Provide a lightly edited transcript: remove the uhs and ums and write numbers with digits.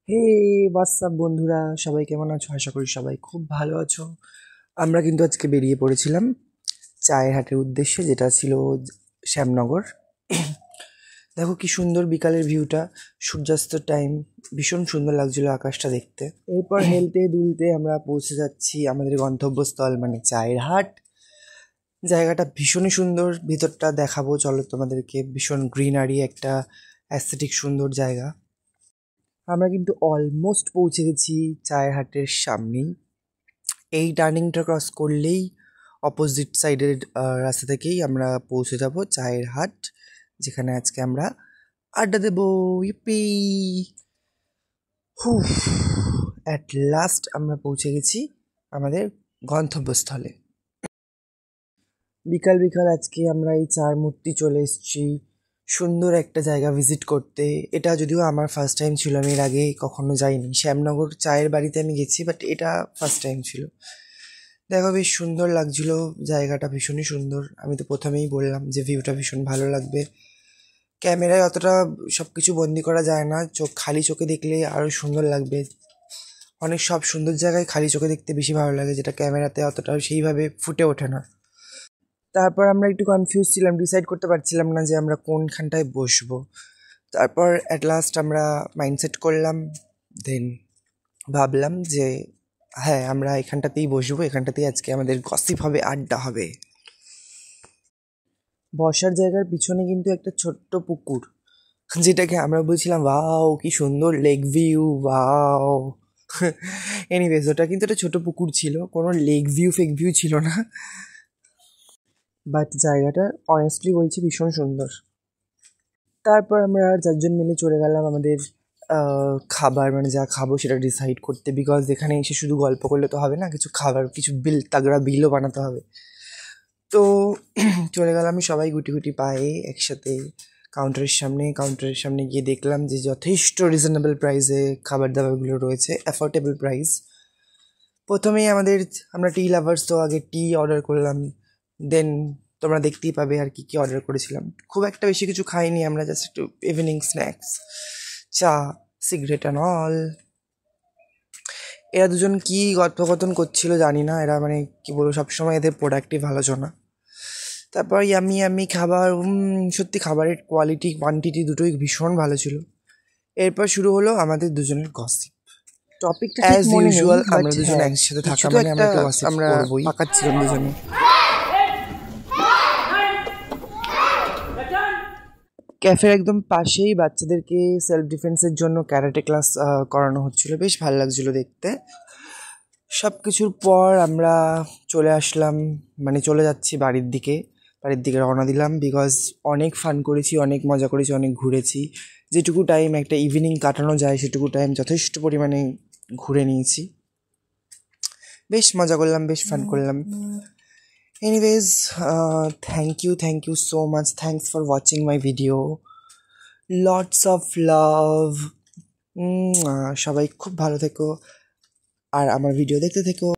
হে WhatsApp বন্ধুরা, সবাই কেমন আছো? আশা করি সবাই খুব ভালো আছো। আমরা কিন্তু আজকে বেরিয়ে পড়েছিলাম চায়ের হাটের উদ্দেশ্যে, যেটা ছিল শ্যামনগর। দেখো কি সুন্দর বিকালের ভিউটা, সূর্যাস্তের টাইম, ভীষণ সুন্দর লাগছিল আকাশটা দেখতে। এরপর হেলতে দুলতে আমরা পৌঁছে যাচ্ছি আমাদের গন্তব্যস্থল, মানে চায়ের হাট। জায়গাটা ভীষণই সুন্দর, ভিতরটা দেখাবো চলো তোমাদেরকে। ভীষণ গ্রিনারি একটা অ্যাস্থেটিক সুন্দর জায়গা। আমরা কিন্তু অলমোস্ট পৌঁছে গেছি চায়ের হাটের সামনেই। এই টার্নিংটা ক্রস করলেই অপোজিট সাইডের রাস্তা থেকেই আমরা পৌঁছে যাব চায়ের হাট, যেখানে আজকে আমরা আড্ডা দেবো। ইপি হুফ, অ্যাট লাস্ট আমরা পৌঁছে গেছি আমাদের গন্তব্যস্থলে। বিকাল বিকাল আজকে আমরা এই চার মূর্তি চলে এসেছি সুন্দর একটা জায়গা ভিজিট করতে। এটা যদিও আমার ফার্স্ট টাইম ছিল, আমি এর আগে কখনো যাইনি। শ্যামনগর চায়ের বাড়িতে আমি গেছি, বাট এটা ফার্স্ট টাইম ছিল। দেখো বেশ সুন্দর লাগছিল জায়গাটা, ভীষণই সুন্দর। আমি তো প্রথমেই বললাম যে ভিউটা ভীষণ ভালো লাগবে। ক্যামেরায় অতটা সব কিছু বন্দি করা যায় না, খালি চোখে দেখলে আরও সুন্দর লাগবে। অনেক সব সুন্দর জায়গায় খালি চোখে দেখতে বেশি ভালো লাগে, যেটা ক্যামেরাতে অতটা সেইভাবে ফুটে ওঠে না। তারপর আমরা একটু কনফিউজ ছিলাম, ডিসাইড করতে পারছিলাম না যে আমরা কোনখানটায় বসবো। তারপর অ্যাট লাস্ট আমরা মাইন্ডসেট করলাম, দেন ভাবলাম যে হ্যাঁ, আমরা এখানটাতেই বসবো, এখানটাতেই আজকে আমাদের গসিপ হবে, আড্ডা হবে। বসার জায়গার পিছনে কিন্তু একটা ছোট্ট পুকুর, যেটাকে আমরা বলছিলাম ওয়াও কি সুন্দর লেক ভিউ, ওয়াও। এনিওয়েজ, ওটা কিন্তু একটা ছোট পুকুর ছিল, কোনো লেক ভিউ ফেক ভিউ ছিল না। বাট জায়গাটা অনেস্টলি বলছি ভীষণ সুন্দর। তারপর আমরা চারজন মিলে চলে গেলাম আমাদের খাবার, মানে যা খাবো সেটা ডিসাইড করতে। বিকজ এখানে এসে শুধু গল্প করলে তো হবে না, কিছু খাবার, কিছু তাগড়া বিলও বানাতে হবে। তো চলে গেলাম সবাই গুটি গুটি পায়ে একসাথে কাউন্টারের সামনে গিয়ে দেখলাম যে যথেষ্ট রিজনেবল প্রাইসে খাবার দাবারগুলো রয়েছে, অ্যাফোর্ডেবল প্রাইস। প্রথমেই আমরা টি লাভার্স, তো আগে টি অর্ডার করলাম। দেন তোমরা দেখতেই পাবে আর কি কি অর্ডার করেছিলাম। খুব একটা বেশি কিছু খাইনি আমরা, জাস্ট একটু ইভিনিং স্ন্যাক্স, চা, সিগারেট অ্যান্ড অল। এরা দুজন কি কথোপকথন করছিল জানি না, এরা মানে কি বলবো, সবসময় এদের প্রোডাক্টিভ আলোচনা। তারপর ইয়ামি ইয়ামি খাবার, সত্যি খাবারের কোয়ালিটি কোয়ান্টিটি দুটোই ভীষণ ভালো ছিল। এরপর শুরু হলো আমাদের দুজনের গসিপ। টপিকটা অ্যাজ ইউজুয়াল, আমরা দুজন একসাথে থাকা মানে আমরা একটু গসিপ করবই, পাকাচ্ছিলাম দুজনে। ক্যাফের একদম পাশেই বাচ্চাদেরকে সেলফ ডিফেন্সের জন্য ক্যারাটে ক্লাস করানো হচ্ছিল, বেশ ভালো লাগছিল দেখতে। সব কিছুর পর আমরা চলে আসলাম, মানে চলে যাচ্ছি বাড়ির দিকে রওনা দিলাম। বিকজ অনেক ফান করেছি, অনেক মজা করেছি, অনেক ঘুরেছি। যেটুকু টাইম একটা ইভিনিং কাটানো যায় সেটুকু টাইম যথেষ্ট পরিমাণে ঘুরে নিয়েছি, বেশ মজা করলাম, বেশ ফান করলাম। Anyways, thank you so much, thanks for watching my video, lots of love. সবাই খুব ভালো থেকো আর আমার ভিডিও দেখতে থেকো।